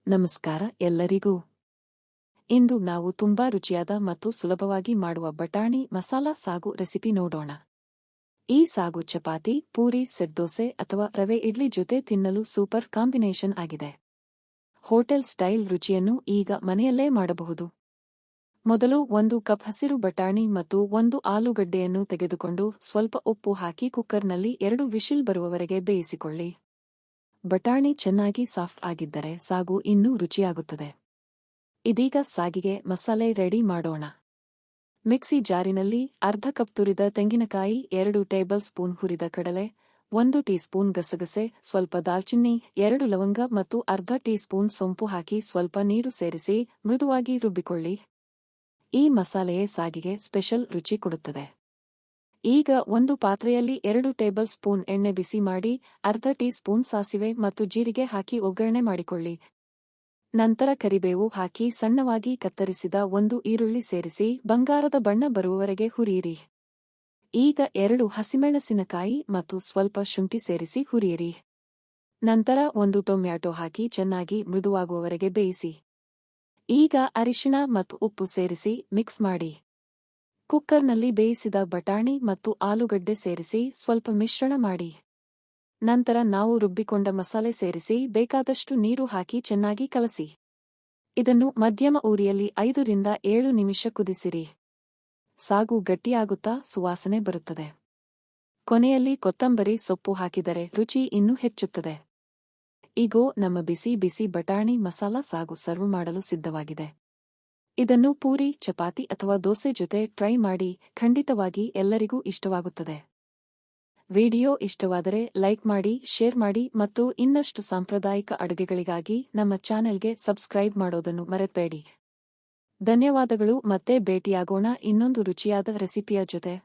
ನಮಸ್ಕಾರ ಎಲ್ಲರಿಗೂ. ಇಂದು ನಾವು ತುಂಬಾ ರುಚಿಯಾದ ಮತ್ತು ಸುಲಭವಾಗಿ ಮಾಡುವ ಬಟಾಣಿ ಮಸಾಲಾ ಸಾಗು ರೆಸಿಪಿ ನೋಡೋಣ. ಈ ಸಾಗು ಚಪಾತಿ, ಪೂರಿ, ಸೆಟ್ ದೋಸೆ ಅಥವಾ ರವೆ ಇಡ್ಲಿ ಜೊತೆ ತಿನ್ನಲು ಸೂಪರ್ ಕಾಂಬಿನೇಷನ್ ಆಗಿದೆ. ಹೋಟೆಲ್ ಸ್ಟೈಲ್ ರುಚಿಯನ್ನು ಈಗ ಮನೆಯಲ್ಲೇ ಮಾಡಬಹುದು. ಮೊದಲು 1 ಕಪ್ ಹಸಿರು ಬಟಾಣಿ ಮತ್ತು 1 ಆಲೂಗಡ್ಡೆಯನ್ನು ತೆಗೆದುಕೊಂಡು ಸ್ವಲ್ಪ ಉಪ್ಪು ಹಾಕಿ ಕುಕ್ಕರ್ನಲ್ಲಿ 2 ವಿಶಿಲ್ ಬರುವವರೆಗೆ ಬೇಯಿಸಿಕೊಳ್ಳಿ. ಬಟಾಣಿ ಚೆನ್ನಾಗಿ ಸಾಫ್ಟ್ ಆಗಿದ್ದರೆ ಸಾಗು ಇನ್ನೂ ರುಚಿಯಾಗುತ್ತದೆ. ಇದೀಗ ಸಾಗಿಗೆ ಮಸಾಲೆ ರೆಡಿ ಮಾಡೋಣ. ಮಿಕ್ಸಿ ಜಾರಿನಲ್ಲಿ ಅರ್ಧ ಕಪ್ ತುರಿದ ತೆಂಗಿನಕಾಯಿ, 2 ಟೇಬಲ್ ಸ್ಪೂನ್ ಹುರಿದ ಕಡಲೆ, 1 ಟೀ ಸ್ಪೂನ್ ಗಸಗಸೆ, ಸ್ವಲ್ಪ ದಾಲ್ಚಿನ್ನಿ, 2 ಲವಂಗ ಮತ್ತು ಅರ್ಧ ಟೀ ಸ್ಪೂನ್ ಸೋಂಪು ಹಾಕಿ ಸ್ವಲ್ಪ ನೀರು ಸೇರಿಸಿ ಮೃದುವಾಗಿ ರುಬ್ಬಿಕೊಳ್ಳಿ. ಈ ಮಸಾಲೆಯೇ ಸಾಗಿಗೆ ಸ್ಪೆಷಲ್ ರುಚಿ ಕೊಡುತ್ತದೆ. ಈಗ ಒಂದು ಪಾತ್ರೆಯಲ್ಲಿ 2 ಟೇಬಲ್ ಸ್ಪೂನ್ ಎಣ್ಣೆ ಬಿಸಿ ಮಾಡಿ ಅರ್ಧ ಟೀ ಸ್ಪೂನ್ ಸಾಸಿವೆ ಮತ್ತು ಜೀರಿಗೆ ಹಾಕಿ ಒಗ್ಗರಣೆ ಮಾಡಿಕೊಳ್ಳಿ. ನಂತರ ಕರಿಬೇವು ಹಾಕಿ ಸಣ್ಣವಾಗಿ ಕತ್ತರಿಸಿದ 1 ಈರುಳ್ಳಿ ಸೇರಿಸಿ ಬಂಗಾರದ ಬಣ್ಣ ಬರುವವರೆಗೆ ಹುರಿಯಿರಿ. ಈಗ 2 ಹಸಿಮೆಣಸಿನಕಾಯಿ ಮತ್ತು ಸ್ವಲ್ಪ ಶುಂಠಿ ಸೇರಿಸಿ ಹುರಿಯಿರಿ. ನಂತರ 1 ಟೊಮ್ಯಾಟೊ ಹಾಕಿ ಚೆನ್ನಾಗಿ ಮೃದುವಾಗುವವರೆಗೆ ಬೇಯಿಸಿ. ಈಗ ಅರಿಶಿಣ ಮತ್ತು ಉಪ್ಪು ಸೇರಿಸಿ ಮಿಕ್ಸ್ ಮಾಡಿ. ಕುಕ್ಕರ್ನಲ್ಲಿ ಬೇಯಿಸಿದ ಬಟಾಣಿ ಮತ್ತು ಆಲೂಗಡ್ಡೆ ಸೇರಿಸಿ ಸ್ವಲ್ಪ ಮಿಶ್ರಣ ಮಾಡಿ. ನಂತರ ನಾವು ರುಬ್ಬಿಕೊಂಡ ಮಸಾಲೆ ಸೇರಿಸಿ ಬೇಕಾದಷ್ಟು ನೀರು ಹಾಕಿ ಚೆನ್ನಾಗಿ ಕಲಸಿ. ಇದನ್ನು ಮಧ್ಯಮ ಉರಿಯಲ್ಲಿ 5 ರಿಂದ 7 ನಿಮಿಷ ಕುದಿಸಿರಿ. ಸಾಗು ಗಟ್ಟಿಯಾಗುತ್ತಾ ಸುವಾಸನೆ ಬರುತ್ತದೆ. ಕೊನೆಯಲ್ಲಿ ಕೊತ್ತಂಬರಿ ಸೊಪ್ಪು ಹಾಕಿದರೆ ರುಚಿ ಇನ್ನೂ ಹೆಚ್ಚುತ್ತದೆ. ಈಗೋ ನಮ್ಮ ಬಿಸಿ ಬಿಸಿ ಬಟಾಣಿ ಮಸಾಲಾ ಸಾಗು ಸರ್ವ್ ಮಾಡಲು ಸಿದ್ಧವಾಗಿದೆ. ಇದನ್ನು ಪೂರಿ, ಚಪಾತಿ ಅಥವಾ ದೋಸೆ ಜೊತೆ ಟ್ರೈ ಮಾಡಿ, ಖಂಡಿತವಾಗಿ ಎಲ್ಲರಿಗೂ ಇಷ್ಟವಾಗುತ್ತದೆ. ವಿಡಿಯೋ ಇಷ್ಟವಾದರೆ ಲೈಕ್ ಮಾಡಿ, ಶೇರ್ ಮಾಡಿ ಮತ್ತು ಇನ್ನಷ್ಟು ಸಾಂಪ್ರದಾಯಿಕ ಅಡುಗೆಗಳಿಗಾಗಿ ನಮ್ಮ ಚಾನೆಲ್ಗೆ ಸಬ್ಸ್ಕ್ರೈಬ್ ಮಾಡೋದನ್ನು ಮರೆತಬೇಡಿ. ಧನ್ಯವಾದಗಳು. ಮತ್ತೆ ಭೇಟಿಯಾಗೋಣ ಇನ್ನೊಂದು ರುಚಿಯಾದ ರೆಸಿಪಿಯ ಜೊತೆ.